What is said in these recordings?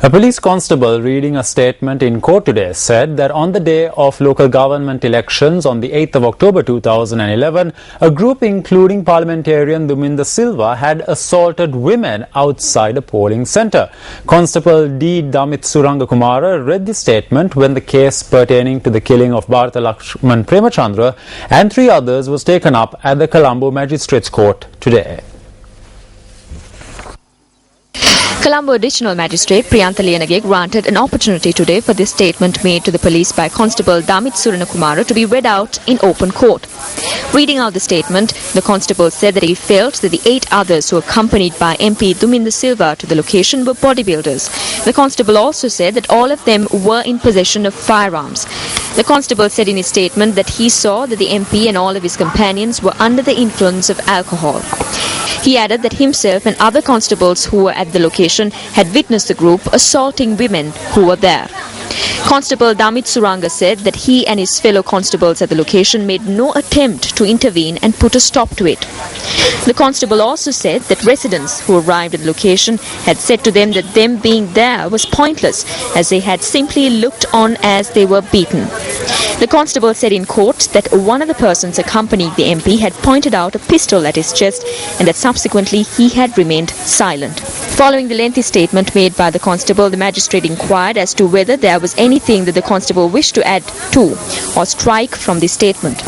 A police constable reading a statement in court today said that on the day of local government elections on the 8th of October 2011, a group including parliamentarian Duminda Silva had assaulted women outside a polling centre. Constable D. Damit Surangakumara read the statement when the case pertaining to the killing of Bharata Lakshman Premachandra and 3 others was taken up at the Colombo Magistrates Court today. Colombo Additional Magistrate Priyantha Liyanage granted an opportunity today for this statement made to the police by Constable Damit Surangakumara to be read out in open court. Reading out the statement, the constable said that he felt that the 8 others who accompanied by MP Duminda Silva to the location were bodybuilders. The constable also said that all of them were in possession of firearms. The constable said in his statement that he saw that the MP and all of his companions were under the influence of alcohol. He added that himself and other constables who were at the location had witnessed the group assaulting women who were there. Constable Damit Suranga said that he and his fellow constables at the location made no attempt to intervene and put a stop to it. The constable also said that residents who arrived at the location had said to them that them being there was pointless, as they had simply looked on as they were beaten. The constable said in court that one of the persons accompanying the MP had pointed out a pistol at his chest and that subsequently he had remained silent. Following the lengthy statement made by the constable, the magistrate inquired as to whether there was anything that the constable wished to add to or strike from the statement.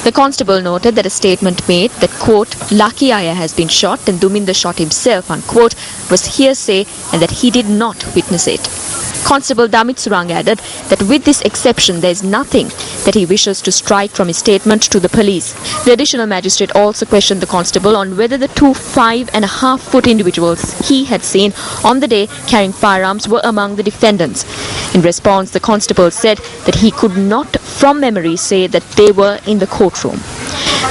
The constable noted that a statement made that, quote, Lucky Aya has been shot and Duminda shot himself, unquote, was hearsay and that he did not witness it. Constable Damit Surang added that with this exception there is nothing that he wishes to strike from his statement to the police. The additional magistrate also questioned the constable on whether the 2 5.5-foot individuals he had seen on the day carrying firearms were among the defendants. In response, the constable said that he could not from memory say that they were in the courtroom.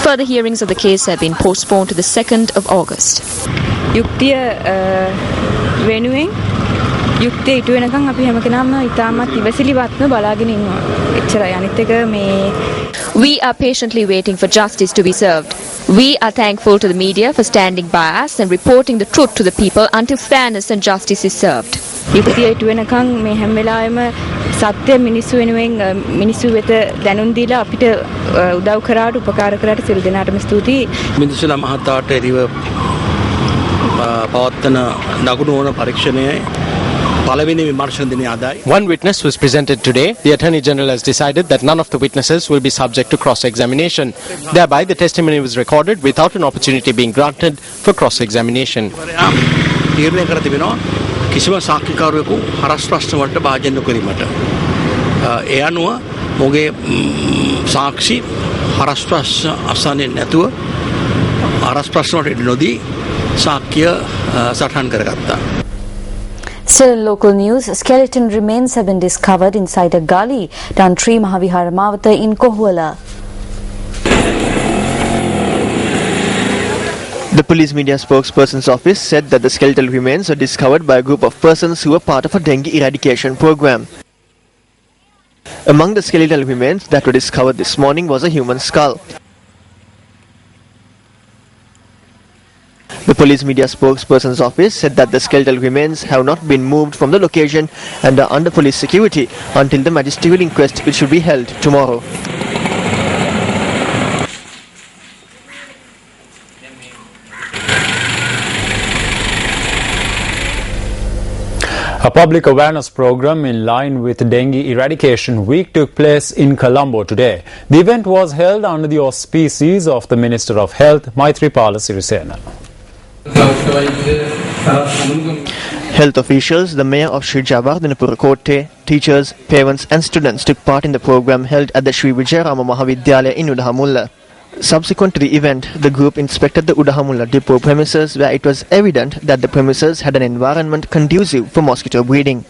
Further hearings of the case have been postponed to the 2nd of August. යුක්තිය ඉටු වෙනකන් අපි හැම කෙනාම ඉතාමත් ඉවසිලිවත්ව බලාගෙන ඉන්නවා. එච්චරයි. අනිත් එක මේ We are patiently waiting for justice to be served. We are thankful to the media for standing by us and reporting the truth to the people until fairness and justice is served. යුක්තිය ඉටු වෙනකන් මේ හැම වෙලාවෙම සත්‍ය මිනිස්සු වෙනුවෙන් මිනිස්සු වෙත දැනුම් දීලා අපිට උදව් කරාට උපකාර කරාට සියලු දෙනාටම ස්තුතියි. මිනිස්සුලා මහතාට එරිව පවත්වන නගුණ ඕන පරීක්ෂණයේ One witness was presented today. The Attorney General has decided that none of the witnesses will be subject to cross-examination. Thereby, the testimony was recorded without an opportunity being granted for cross-examination. Still in local news, skeleton remains have been discovered inside a gully down Sri Mahavihara Mawatha in Kohuala. The police media spokesperson's office said that the skeletal remains were discovered by a group of persons who were part of a dengue eradication program. Among the skeletal remains that were discovered this morning was a human skull. The police media spokesperson's office said that the skeletal remains have not been moved from the location and are under police security until the magisterial inquest, which should be held tomorrow. A public awareness program in line with Dengue Eradication Week took place in Colombo today. The event was held under the auspices of the Minister of Health, Maithripala Sirisena. Health officials, the Mayor of Sri Javardhanapura Kotte, teachers, parents and students took part in the program held at the Sri Vijayarama Mahavidyalaya in Udahamulla. Subsequent to the event, the group inspected the Udahamulla depot premises where it was evident that the premises had an environment conducive for mosquito breeding.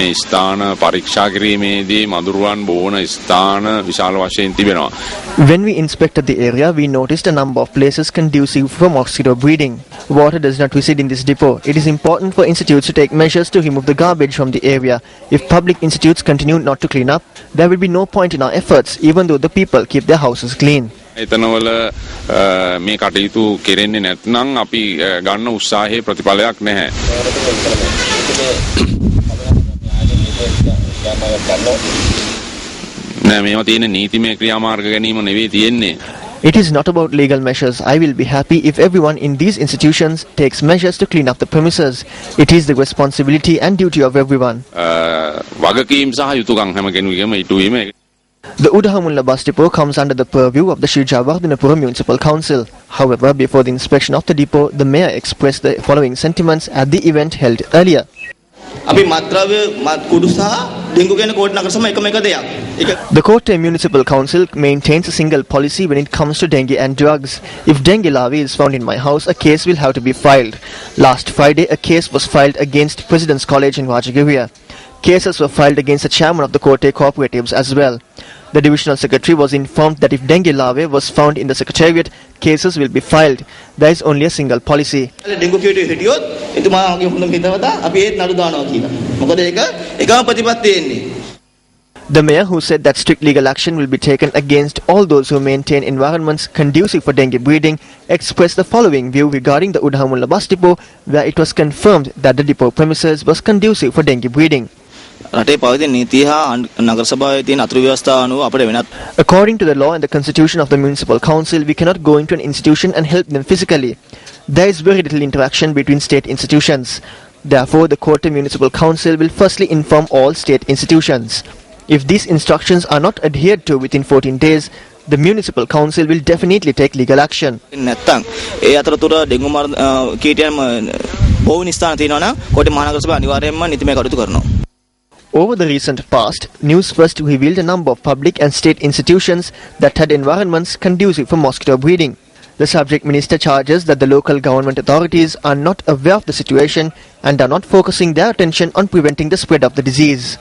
මේ ස්ථාන පරීක්ෂා කිරීමේදී මදුරුවන් බොහෝන ස්ථාන විශාල වශයෙන් තිබෙනවා. When we inspected the area, we noticed a number of places conducive for mosquito breeding. Water does not reside in this depot. It is important for institutes to take measures to remove the garbage from the area. If public institutes continue not to clean up, there will be no point in our efforts, even though the people keep their houses clean. එතනවල මේ කටයුතු කෙරෙන්නේ නැත්නම් අපි ගන්න උත්සාහයේ ප්‍රතිඵලයක් නැහැ. නෑ මේවා තියෙන නීතිමය ක්‍රියාමාර්ග ගැනීම නෙවෙයි තියෙන්නේ. It is not about legal measures. I will be happy if everyone in these institutions takes measures to clean up the premises. It is the responsibility and duty of everyone. වගකීම් සහ යුතුයකම් හැම කෙනෙකුගේම ඉටුවීම. The Udahamulla bus depot comes under the purview of the Sri Javardhanapura Municipal Council. However, before the inspection of the depot, the mayor expressed the following sentiments at the event held earlier. The Kotte Municipal Council maintains a single policy when it comes to dengue and drugs. If dengue larvae is found in my house, a case will have to be filed. Last Friday, a case was filed against President's College in Rajagiriya. Cases were filed against the chairman of the Kotte cooperatives as well. The divisional secretary was informed that if dengue larvae was found in the secretariat, cases will be filed. There is only a single policy. The mayor, who said that strict legal action will be taken against all those who maintain environments conducive for dengue breeding, expressed the following view regarding the Udahamulla bus depot, where it was confirmed that the depot premises was conducive for dengue breeding. According to the law and the constitution of the municipal council, we cannot go into an institution and help them physically. There is very little interaction between state institutions. Therefore, the Kotte Municipal Council will firstly inform all state institutions. If these instructions are not adhered to within 14 days, the municipal council will definitely take legal action. Over the recent past, News First revealed a number of public and state institutions that had environments conducive for mosquito breeding. The subject minister charges that the local government authorities are not aware of the situation and are not focusing their attention on preventing the spread of the disease.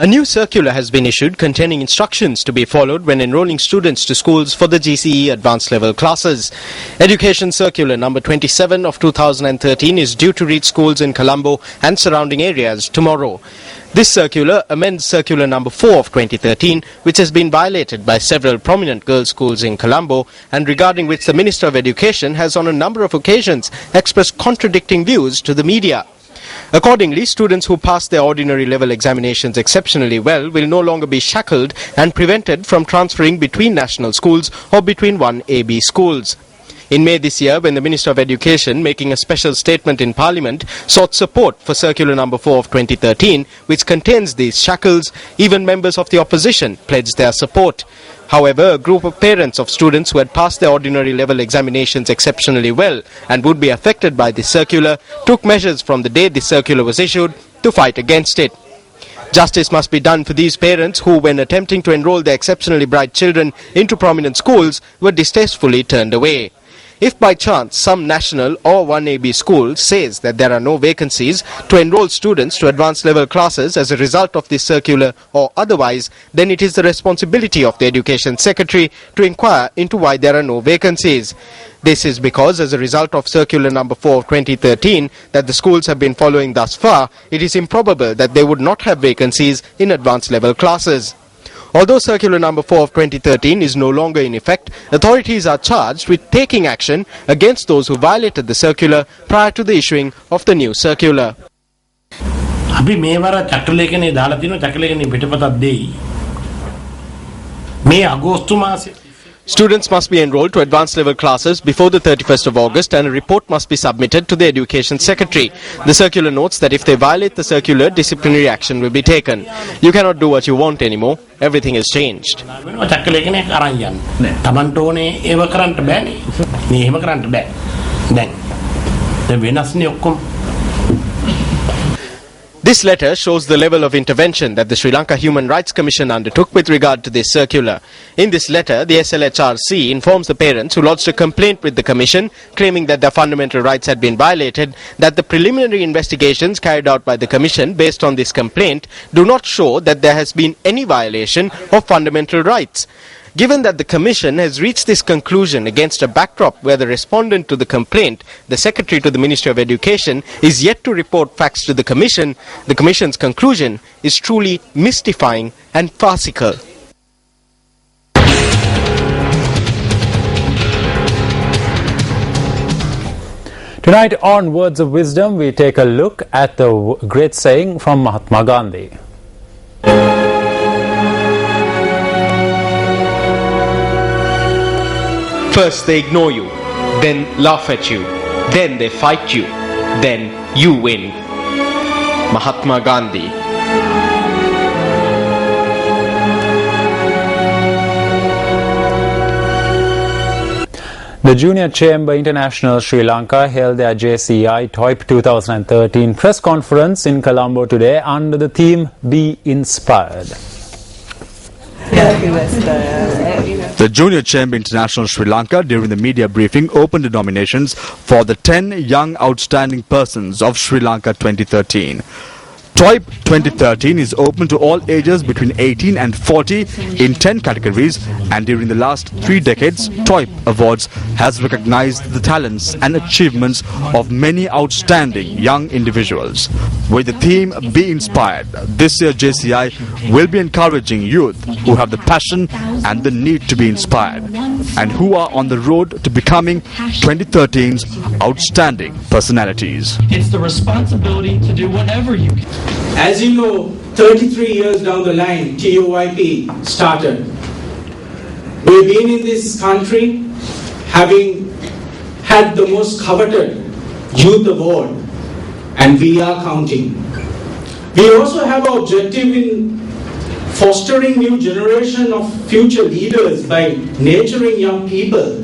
A new circular has been issued containing instructions to be followed when enrolling students to schools for the GCE advanced level classes. Education Circular number 27 of 2013 is due to reach schools in Colombo and surrounding areas tomorrow. This circular amends Circular number 4 of 2013, which has been violated by several prominent girls' schools in Colombo and regarding which the Minister of Education has on a number of occasions expressed contradicting views to the media. Accordingly, students who pass their ordinary level examinations exceptionally well will no longer be shackled and prevented from transferring between national schools or between 1AB schools. In May this year, when the Minister of Education, making a special statement in Parliament, sought support for Circular number 4 of 2013, which contains these shackles, even members of the opposition pledged their support. However, a group of parents of students who had passed their ordinary level examinations exceptionally well and would be affected by this circular took measures from the day this circular was issued to fight against it. Justice must be done for these parents who, when attempting to enroll their exceptionally bright children into prominent schools, were distastefully turned away. If by chance some national or 1AB school says that there are no vacancies to enroll students to advanced level classes as a result of this circular or otherwise, then it is the responsibility of the Education Secretary to inquire into why there are no vacancies. This is because as a result of Circular number 4 of 2013 that the schools have been following thus far, it is improbable that they would not have vacancies in advanced level classes. Although Circular number 4 of 2013 is no longer in effect, authorities are charged with taking action against those who violated the circular prior to the issuing of the new circular. අපි මේවර චක්‍රලේඛනේ දාලා තිනවා චක්‍රලේඛනේ පිටපතක් දෙයි. මේ අගෝස්තු මාසේ Students must be enrolled to advanced level classes before the 31st of August and a report must be submitted to the Education Secretary. The circular notes that if they violate the circular, disciplinary action will be taken. You cannot do what you want anymore. Everything has changed. This letter shows the level of intervention that the Sri Lanka Human Rights Commission undertook with regard to this circular. In this letter, the SLHRC informs the parents who lodged a complaint with the Commission, claiming that their fundamental rights had been violated, that the preliminary investigations carried out by the Commission based on this complaint do not show that there has been any violation of fundamental rights. Given that the Commission has reached this conclusion against a backdrop where the respondent to the complaint, the Secretary to the Ministry of Education, is yet to report facts to the Commission's conclusion is truly mystifying and farcical. Tonight on Words of Wisdom, we take a look at the great saying from Mahatma Gandhi. First they ignore you, then laugh at you, then they fight you, then you win. Mahatma Gandhi. The Junior Chamber International Sri Lanka held their JCI TOIP 2013 press conference in Colombo today under the theme Be Inspired. The Junior Chamber International Sri Lanka, during the media briefing, opened the nominations for the 10 Young Outstanding Persons of Sri Lanka 2013. TOIP 2013 is open to all ages between 18 and 40 in 10 categories, and during the last 3 decades, TOIP Awards has recognized the talents and achievements of many outstanding young individuals. With the theme Be Inspired, this year JCI will be encouraging youth who have the passion and the need to be inspired, and who are on the road to becoming 2013's outstanding personalities. It's the responsibility to do whatever you can. As you know, 33 years down the line, TOIP started. We've been in this country having had the most coveted youth award, and we are counting. We also have an objective in fostering new generation of future leaders by nurturing young people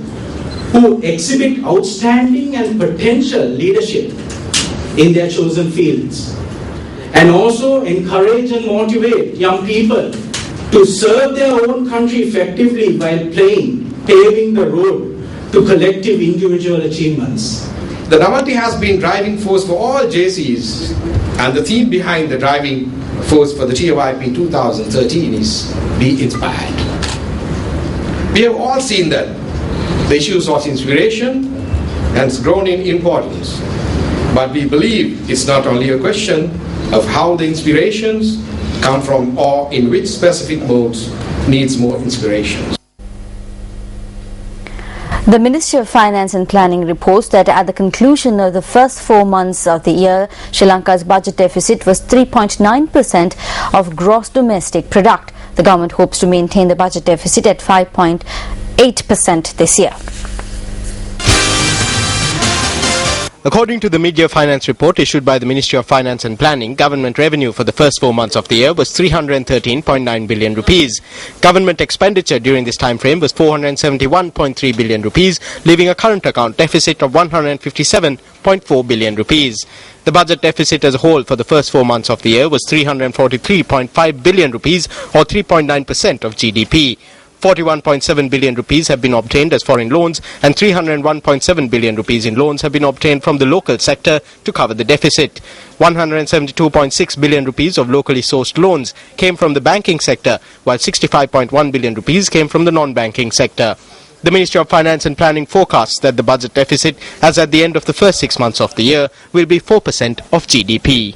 who exhibit outstanding and potential leadership in their chosen fields, and also encourage and motivate young people to serve their own country effectively while paving the road to collective individual achievements. The Navati has been driving force for all JCs, and the theme behind the driving force for the TOIP 2013 is Be Inspired. We have all seen that the issues of inspiration has grown in importance, but we believe it's not only a question of how the inspirations come from or in which specific modes needs more inspirations. The Ministry of Finance and Planning reports that at the conclusion of the first 4 months of the year, Sri Lanka's budget deficit was 3.9% of gross domestic product. The government hopes to maintain the budget deficit at 5.8% this year. According to the mid-year finance report issued by the Ministry of Finance and Planning, government revenue for the first 4 months of the year was 313.9 billion rupees. Government expenditure during this time frame was 471.3 billion rupees, leaving a current account deficit of 157.4 billion rupees. The budget deficit as a whole for the first 4 months of the year was 343.5 billion rupees or 3.9% of GDP. 41.7 billion rupees have been obtained as foreign loans, and 301.7 billion rupees in loans have been obtained from the local sector to cover the deficit. 172.6 billion rupees of locally sourced loans came from the banking sector, while 65.1 billion rupees came from the non-banking sector. The Ministry of Finance and Planning forecasts that the budget deficit, as at the end of the first 6 months of the year, will be 4% of GDP.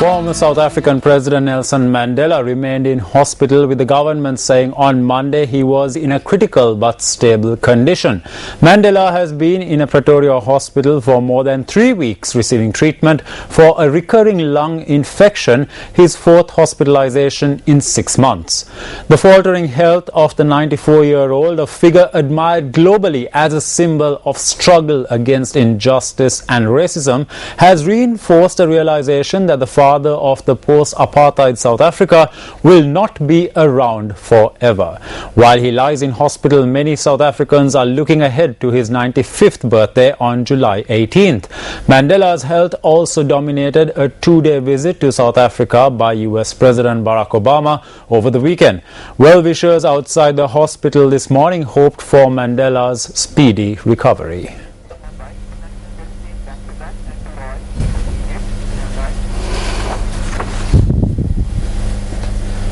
Former South African President Nelson Mandela remained in hospital, with the government saying on Monday he was in a critical but stable condition. Mandela has been in a Pretoria hospital for more than 3 weeks receiving treatment for a recurring lung infection, his 4th hospitalization in 6 months. The faltering health of the 94-year-old, a figure admired globally as a symbol of struggle against injustice and racism, has reinforced the realization that the father of the post-apartheid South Africa will not be around forever. While he lies in hospital, many South Africans are looking ahead to his 95th birthday on July 18th. Mandela's health also dominated a 2-day visit to South Africa by US President Barack Obama over the weekend. Well-wishers outside the hospital this morning hoped for Mandela's speedy recovery.